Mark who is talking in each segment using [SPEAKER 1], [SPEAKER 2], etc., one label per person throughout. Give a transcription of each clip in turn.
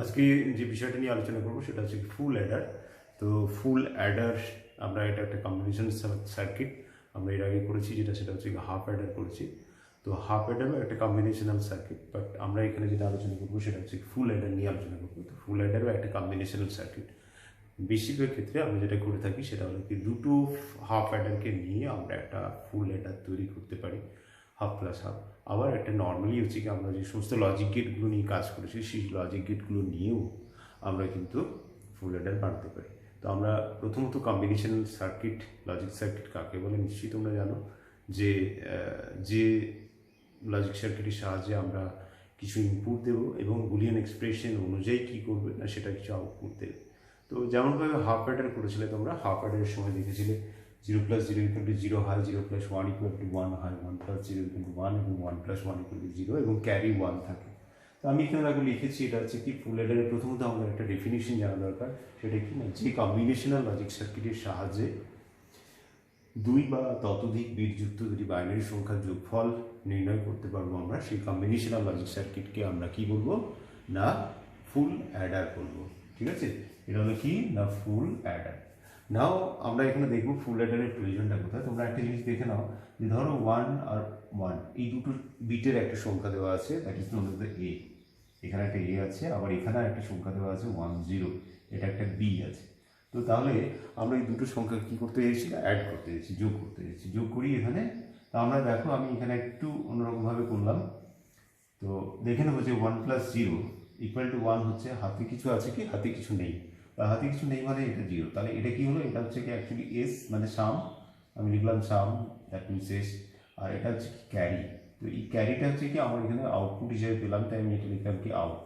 [SPEAKER 1] আজকে যে বিষয়টা নিয়ে আলোচনা করবো সেটা হচ্ছে ফুল অ্যাডার। তো ফুল অ্যাডার আমরা এটা একটা কম্বিনেশন সার্কিট আমরা এর আগে করেছি, সেটা হচ্ছে হাফ অ্যাডার করেছি। তো হাফ অ্যাডারও একটা কম্বিনেশনাল সার্কিট, বাট আমরা এখানে যেটা আলোচনা করবো সেটা হচ্ছে ফুল অ্যাডার নিয়ে আলোচনা করবো। তো ফুল অ্যাডারও একটা কম্বিনেশনাল সার্কিট। বেশিরভাগ ক্ষেত্রে আমরা যেটা করে থাকি সেটা হলো কি দুটো হাফ অ্যাডারকে নিয়ে আমরা একটা ফুল অ্যাডার তৈরি করতে পারি, হাফ প্লাস হাফ। আবার একটা নর্মালি হচ্ছে কি আমরা যে সমস্ত লজিক গেটগুলো নিয়ে কাজ করেছি সেই লজিক গেটগুলো নিয়েও আমরা কিন্তু ফুল অ্যাডার বানাতে পারি। তো আমরা প্রথমত কম্বিনেশনাল সার্কিট, লজিক সার্কিট কাকে বলে নিশ্চয়ই তোমরা জানো, যে যে লজিক সার্কিটের সাহায্যে আমরা কিছু ইনপুট দেবো এবং বুলিয়ান এক্সপ্রেশন অনুযায়ী কী করবে না সেটা কিছু আউটপুট দেবে। তো যেমনভাবে হাফ অ্যাডার করেছিলে তোমরা, হাফ অ্যাডারের সময় দেখেছিলে 0 + 0 = 0 হয়, 0 + 1 = 1 হয়, 1 + 0 = 1 এবং 1 + 1 = 0 এবং ক্যারি 1 থাকে। তো আমি এখানে আগে লিখেছি এটা হচ্ছে কি ফুল অ্যাডারের প্রথমত আমাদের একটা ডেফিনিশন জানা দরকার, সেটা কি না, যে কম্বিনেশনাল লজিক সার্কিটের সাহায্যে দুই বা ততোধিক বিটযুক্ত দুটি বাইনারি সংখ্যার যোগফল নির্ণয় করতে পারবো আমরা, সেই কম্বিনেশনাল লজিক সার্কিটকে আমরা কি বলবো না ফুল অ্যাডার বলবো। ঠিক আছে, এটা হলো কি না ফুল অ্যাডার। নাও আমরা এখানে দেখবো ফুল অ্যাডারের প্রয়োজনটা কোথায়। তোমরা একটা জিনিস দেখে নাও যে ধরো 1 আর 1 এই দুটো বিটের একটা সংখ্যা দেওয়া আছে, that is known as the A. এখানে একটা এ আছে, আবার এখানে একটা সংখ্যা দেওয়া আছে 1 0, এটা একটা বি আছে। তো তাহলে আমরা এই দুটো সংখ্যা কী করতে চাইছি না অ্যাড করতে চাইছি, যোগ করতে চাইছি। যোগ করি এখানে। তো আমরা দেখো আমি এখানে একটু অন্যরকমভাবে করলাম। তো দেখে নেবো যে 1 + 0 = 1 হচ্ছে, হাতে কিছু আছে কি হাতে কিছু নেই, হাতে কিছু নেই মানে এটা 0। তাহলে এটা কি হলো, এটা হচ্ছে কি অ্যাকচুয়ালি এস মানে সাম, আমি লিখলাম সাম, দ্যাট মিনস এস। আর এটা হচ্ছে কি ক্যারি। তো এই ক্যারিটা হচ্ছে কি আমার এখানে আউটপুট হিসেবে পেলাম, তাই আমি এটা লিখলাম কি আউট।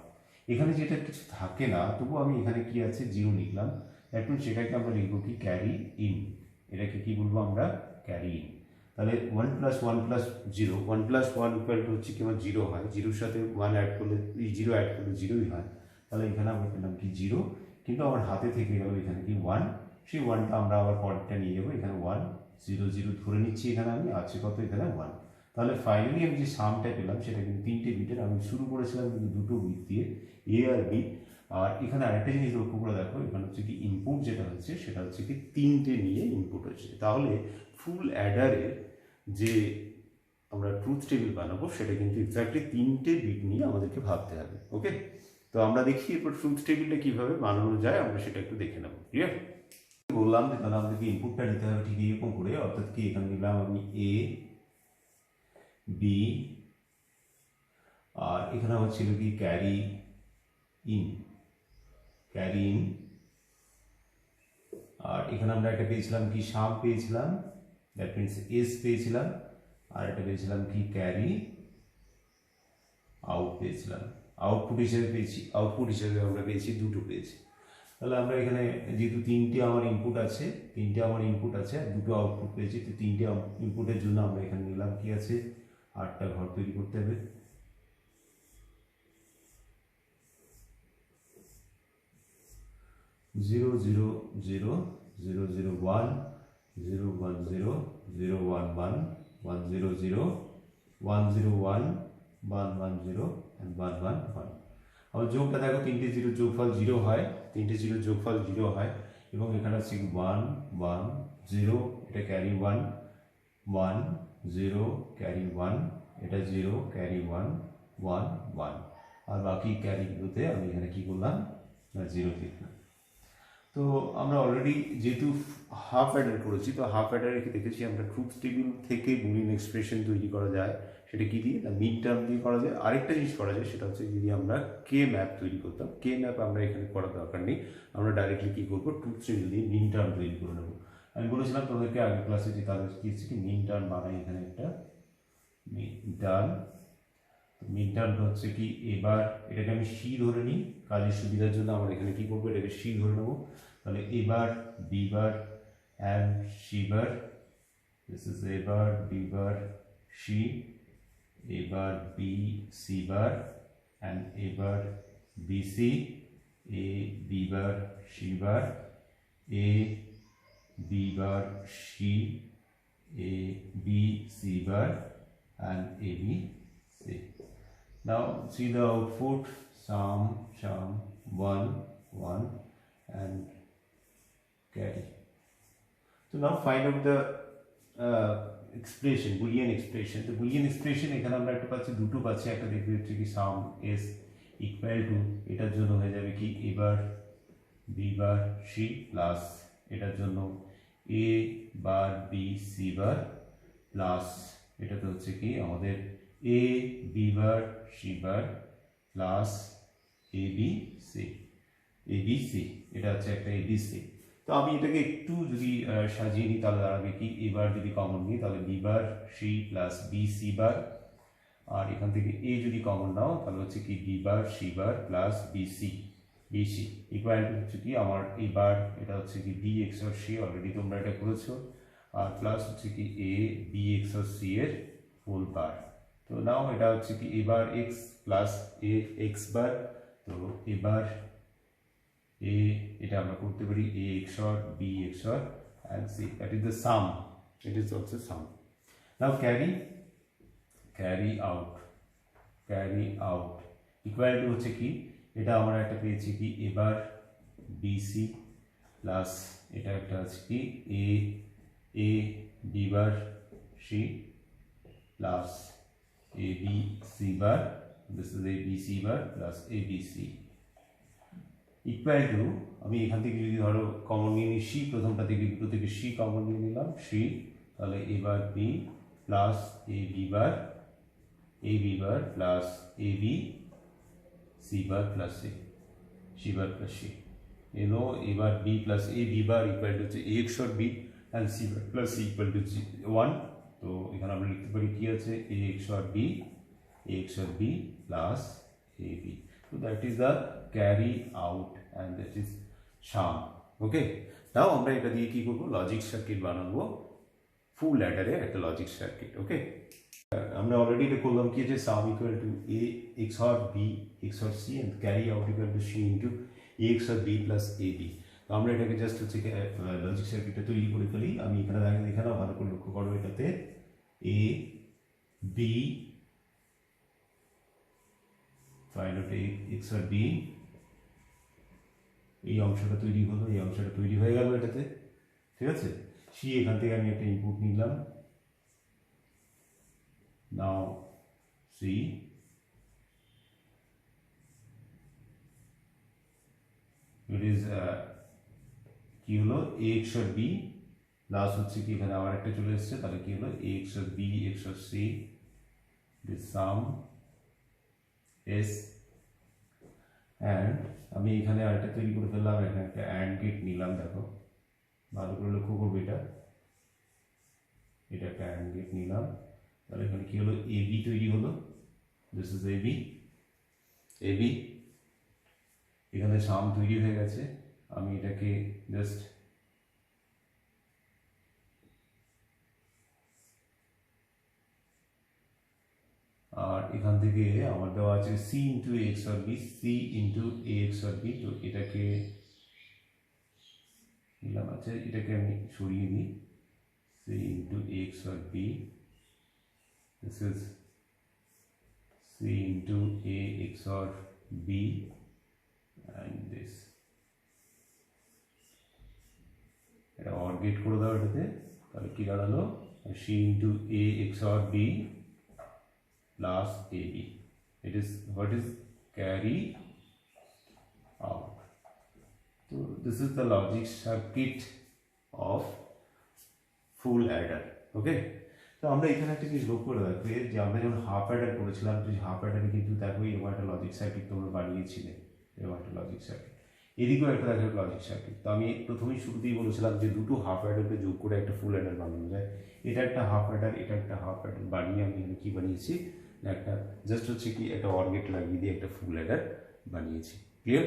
[SPEAKER 1] এখানে যেটা কিছু থাকে না তবুও আমি এখানে কি আছে 0 লিখলাম, দ্যাট মিনস সেটাকে আমরা লিখবো কি ক্যারি ইন। এটাকে কি বলবো আমরা ক্যারি ইন। তাহলে 1 + 1 + 0, 1 + 1 হচ্ছে কি আমার 0 হয়, 0-র সাথে 1 অ্যাড করলে 0 অ্যাড করলে 0ই হয়। তাহলে এখানে আমরা পেলাম কি 0, কিন্তু আমার হাতে থেকে গেল এখানে কি 1। সেই 1টা আমরা আবার পরেরটা নিয়ে যাবো, এখানে 1 0 0 ধরে নিচ্ছি, এখানে আমি আছে কত এখানে 1। তাহলে ফাইনালি আমি যে সামটা পেলাম সেটা কিন্তু 3টে বিটের। আমি শুরু করেছিলাম কিন্তু দুটো বিট দিয়ে, এ আর বি। আর এখানে আরেকটা জিনিস লক্ষ্য করে দেখো, এখানে হচ্ছে কি ইনপুট যেটা হচ্ছে সেটা হচ্ছে কি 3টে নিয়ে ইনপুট হচ্ছে। তাহলে ফুল অ্যাডারের যে আমরা ট্রুথ টেবিল বানাবো সেটা কিন্তু এক্স্যাক্টলি 3টে বিট নিয়ে আমাদেরকে ভাবতে হবে। ওকে, তো আমরা দেখি এরপর ট্রুথ টেবিলটা কীভাবে বানানো যায় আমরা সেটা একটু দেখে নেব। ক্লিয়ার? বললাম যে তাহলে আমাদেরকে ইনপুটটা নিতে হবে ঠিক এরকম করে, অর্থাৎ কি এখানে নিলাম আমি এ বি, আর এখানে আমার ছিল কি ক্যারি ইন, ক্যারি ইন। আর এখানে আমরা একটা পেয়েছিলাম কি সাম পেয়েছিলাম, দ্যাট মিনস এস পেয়েছিলাম। আর একটা পেয়েছিলাম কি ক্যারি আউট পেয়েছিলাম। আউটপুট হিসেবে আমরা পেয়েছি দুটো পেয়েছি। তাহলে আমরা এখানে যেহেতু 3টে আমার ইনপুট আছে, আর দুটো আউটপুট পেয়েছি, তো 3টে ইনপুটের জন্য আমরা এখানে নিলাম কি আছে 8টা ঘর তৈরি করতে হবে। 0 0 0 0 0 1 0 1 0 0 1 1 1 0 0 1 0 1 1 1 0 and 1 1 1। আবার যোগটা দেখো 3টে 0 যোগফল 0 হয়, 3টে 0 যোগফল 0 হয়। এবং এখানে আছে 1 1 0, এটা ক্যারি 1 1 0 ক্যারি 1, এটা 0 ক্যারি 1 1 1। আর বাকি ক্যারিগুলোতে আমি এখানে কি করলাম না 0 লিখলাম। তো আমরা অলরেডি যেহেতু হাফ অ্যাডার করেছি, তো হাফ অ্যাডারে দেখেছি আমরা ট্রুথ টেবিল থেকে বুলিয়ান এক্সপ্রেশন তৈরি করা যায়। সেটা কি দিয়ে না মিন টার্ম দিয়ে করা যায়। আরেকটা জিনিস করা যায় সেটা হচ্ছে যদি আমরা কে ম্যাপ তৈরি করতাম। কে ম্যাপ আমরা এখানে করার দরকার নেই, আমরা ডাইরেক্টলি কী করবো ট্রুথ টেবিল দিয়ে মিন টার্ম তৈরি করে নেবো। আমি বলেছিলাম তোমাদেরকে আগের ক্লাসে যে তাহলে কি হচ্ছে কি মিন টার্ম বানাই, এখানে একটা মিন টার্ম। মিন টার্মটা হচ্ছে কি এবার এটাকে আমি সি ধরে নিই কাজের সুবিধার জন্য। আমরা এখানে কি করবো এটাকে সি ধরে নেবো। তাহলে এবার B bar and C bar, this is A bar B bar C, এবার বি সি বার অ্যান্ড এবার B C, A B bar C bar, A B bar C, A B C bar and A B C. Now see the output sum 1 1 and carry. So now find out the expression, boolean expression. তো boolean expression এখানে আমরা একটা পাচ্ছি, দুটো পাচ্ছি, একটা দেখবি হচ্ছে কি sum s equal to, এটার জন্য হয়ে যাবে কি a bar b bar c plus এটার জন্য a bar b c bar plus এটাতে হচ্ছে কি আমাদের a b bar c bar plus a b c এটা হচ্ছে একটা a b c। তো আমি এটাকে একটু যদি সাজিয়ে নিই তাহলে দাঁড়াবে কি a বার যদি কমন নিই তাহলে b বার c প্লাস b c বার, আর এখান থেকে a যদি কমন নাও তাহলে হচ্ছে কি b bar c bar plus b c equal to হচ্ছে কি আমার a বার, এটা হচ্ছে কি b XOR c, অলরেডি তোমরা এটা করেছো, আর প্লাস হচ্ছে কি a b XOR c এর হোল বার। তো নাও এটা হচ্ছে কি a bar x plus a x বার, তো a বার a এটা আমরা করতে পারি a XOR b XOR and c, that is the sum, it is also sum. Now carry out equal to হচ্ছে কি এটা আমরা একটা পেয়েছি কি a বার bc প্লাস এটা একটা আছে কি a b bar c plus a b c bar, this is a b c bar plus a b c equal to, আমি এখান থেকে যদি ধরো কমন নিয়ে নিই c, প্রথমটা থেকে দুটো থেকে c কমন নিয়ে নিলাম c, তাহলে a bar b plus a b bar plus a b c bar plus c bar plus c, এলো a bar b plus a b bar equal to হচ্ছে a XOR b and c bar plus c equal to 1। তো এখানে আমরা লিখতে পারি কি আছে a XOR b plus a b। So that is the carry out and that is sum. Okay, now আমরা এটা দিয়ে কি করব, লজিক সার্কিট বানাবো, ফুল অ্যাডারে একটা লজিক সার্কিট। ওকে, আমরা অলরেডি এটা করলাম কি যে sum equal to a XOR b XOR c and carry out equal to c into a XOR b plus ab। তো আমরা এটাকে জাস্ট হচ্ছে লজিক সার্কিটটা তৈরি করে ফেলি। আমি এখানে ভালো করে লক্ষ্য করো, এটাতে a b find out a XOR b, এই অংশটা তৈরি হলো, এই অংশটা তৈরি হয়ে গেল এটাতে, ঠিক আছে। c এখান থেকে আমি একটা ইনপুট নিলাম, নাও c it is কি হলো a XOR b প্লাস হচ্ছে কি এখানে আবার একটা চলে এসেছে, তাহলে কি হলো a XOR b XOR c, this sum s, and আমি এখানে আরেকটা তৈরি করে ফেললাম, এখানে একটা AND গেট নিলাম, দেখো ভালো করে লক্ষ্য করবে, এটা একটা AND গেট নিলাম, তাহলে এখানে কি হলো ab তৈরি হলো, দিস ইজ ab, এখানে সাম তৈরি হয়ে গেছে। আমি এটাকে জাস্ট আর এখান থেকে আমার দেওয়া আছে c into a XOR b, c into a XOR b, তো এটাকে নিলাম, আচ্ছা এটাকে আমি সরিয়ে দিই, c into a XOR b, this is c into a XOR b and this, এটা অর গেট করে দাও এটাতে, তাহলে কি দাঁড়ালো c into a XOR b plus ab, it is what is carry out. So this is the logic circuit of full adder. Okay, তো আমরা এখানে একটা জিনিস লক্ষ্য করে রাখবে যে আমরা যখন হাফ অ্যাডার করেছিলাম, হাফ অ্যাডারে কিন্তু দেখো এরকম একটা লজিক সার্কিট তোমরা বানিয়েছিলে, এরকম একটা লজিক সার্কিট, এদিকেও একটা দেখো লজিক সার্কিট। তো আমি প্রথমেই শুরুতেই বলেছিলাম যে দুটো হাফ অ্যাডারকে যোগ করে একটা ফুল অ্যাডার বানানো যায়, এটা একটা হাফ অ্যাডার, এটা একটা হাফ অ্যাডার বানিয়ে আমি কি বানিয়েছি, একটা জাস্ট হচ্ছে কি একটা অর গেট লাগিয়ে দিয়ে একটা ফুল অ্যাডার বানিয়েছি। ক্লিয়ার?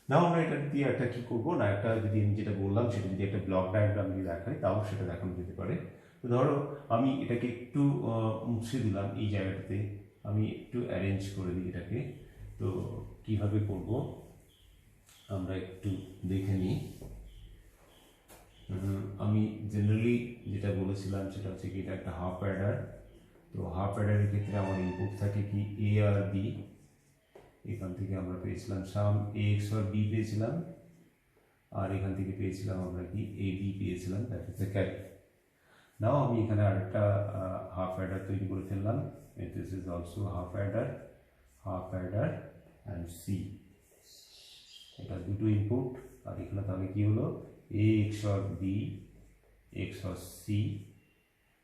[SPEAKER 1] নাও আমরা এটা দিয়ে একটা কি করবো না, একটা যদি আমি যেটা বললাম সেটা যদি একটা ব্লক ডায়াগ্রাম দিয়ে দেখাই তাও সেটা দেখানো যেতে পারে। তো ধরো আমি এটাকে একটু মুছে দিলাম, এই জায়গাটাতে আমি একটু অ্যারেঞ্জ করে দিই এটাকে। তো কিভাবে করব আমরা একটু দেখে নিই। আমি জেনারেলি যেটা বলেছিলাম সেটা হচ্ছে কি এটা একটা হাফ অ্যাডার। তো হাফ অ্যাডারের ক্ষেত্রে আমার ইনপুট থাকে কি a আর b, এখান থেকে আমরা পেয়েছিলাম সাম এ XOR বি পেয়েছিলাম, আর এখান থেকে পেয়েছিলাম আমরা কি এ বি পেয়েছিলাম, that is the carry. Now আমি এখানে আরেকটা হাফ অ্যাডার তৈরি করে ফেললাম, this is also half adder and C, এটা দুটো ইনপুট। আর এখানে তাহলে কি হলো A XOR B XOR C,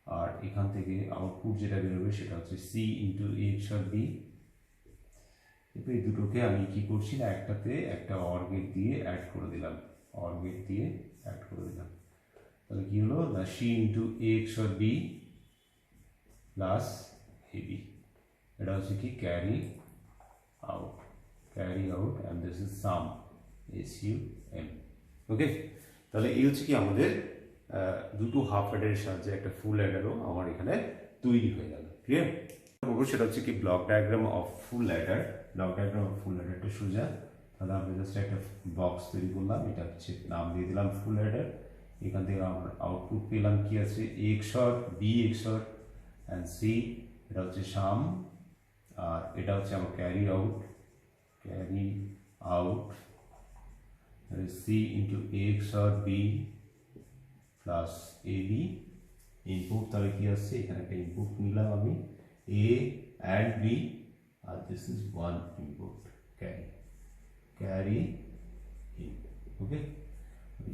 [SPEAKER 1] আর এখান থেকে আউটপুট যেটা বেরোবে সেটা হচ্ছে C into A XOR B. এবার এই দুটোকে আমি কি করছি না একটাতে একটা অর গেট দিয়ে অ্যাড করে দিলাম, তাহলে কি হলো না C into A XOR B plus A B, এটা হচ্ছে কি carry out and this is some SUM। ওকে, তাহলে এই হচ্ছে কি আমাদের দুটো হাফ অ্যাডারের সাহায্যে একটা ফুল অ্যাডারও আমার এখানে তৈরি হয়ে গেল। ক্লিয়ার? সেটা হচ্ছে কি block diagram of full Eder. একটা সোজা, তাহলে আমরা জাস্ট একটা বক্স তৈরি করলাম, এটা হচ্ছে নাম দিয়ে দিলাম ফুল অ্যাডার। এখান থেকে আমরা আউটপুট পেলাম কি আছে A XOR B XOR and C, এটা হচ্ছে সাম, আর এটা হচ্ছে আমার carry out C into A XOR B plus A B input. তাহলে কি আসছে এখানে একটা ইনপুট নিলাম আমি এ অ্যান্ড বি, আর this is one input carry in. Okay,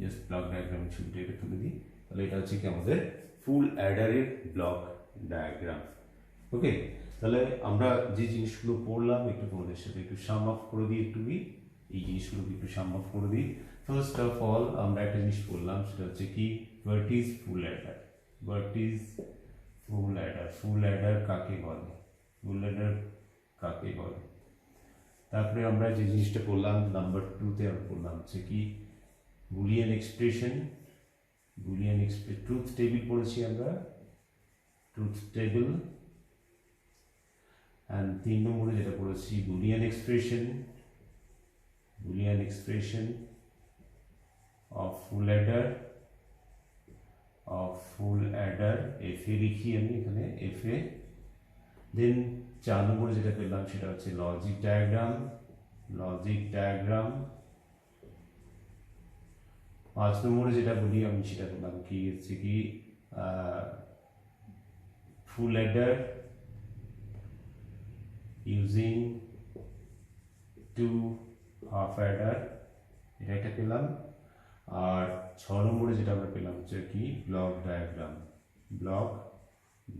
[SPEAKER 1] just block ডায়াগ্রামের ছবিটা এটা তুলে দিই, তাহলে এটা হচ্ছে কি আমাদের ফুল অ্যাডারের ব্লক ডায়াগ্রাম। ওকে, তাহলে আমরা যে জিনিসগুলো পড়লাম একটু তোমাদের সাথে একটু সাম আপ করে দিই, এই জিনিসগুলোকে একটু সাম আপ করে দিই। ফার্স্ট অফ অল আমরা একটা জিনিস পড়লাম, সেটা হচ্ছে কি what is full Eder. Full Eder কাকে বলে? তারপরে আমরা যে জিনিসটা পড়লাম নাম্বার 2-তে আমরা পড়লাম হচ্ছে কি বুলিয়ান এক্সপ্রেশন, ট্রুথ টেবিল পড়েছি আমরা, ট্রুথ টেবিল। অ্যান্ড 3 নম্বরে যেটা পড়েছি Boolean expression of full Eder, FA লিখি আমি এখানে FA। দেন 4 নম্বরে যেটা পেলাম সেটা হচ্ছে লজিক ডায়াগ্রাম। 5 নম্বরে যেটা বলি আমি সেটা বললাম কি হচ্ছে কি ফুল অ্যাডার ইউজিং 2 হাফ অ্যাডার, এটা একটা পেলাম। আর 6 নম্বরে যেটা আমরা পেলাম হচ্ছে কি block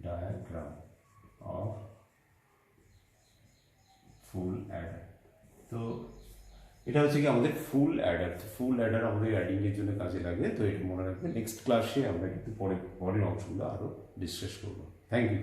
[SPEAKER 1] diagram of full Eder. তো এটা হচ্ছে কি আমাদের ফুল অ্যাডার আমাদের অ্যাডিং এর জন্য কাজে লাগে। তো এটা মনে রাখবে, নেক্সট ক্লাসে আমরা কিন্তু পরের অংশগুলো আরো ডিসকাস করবো। Thank you.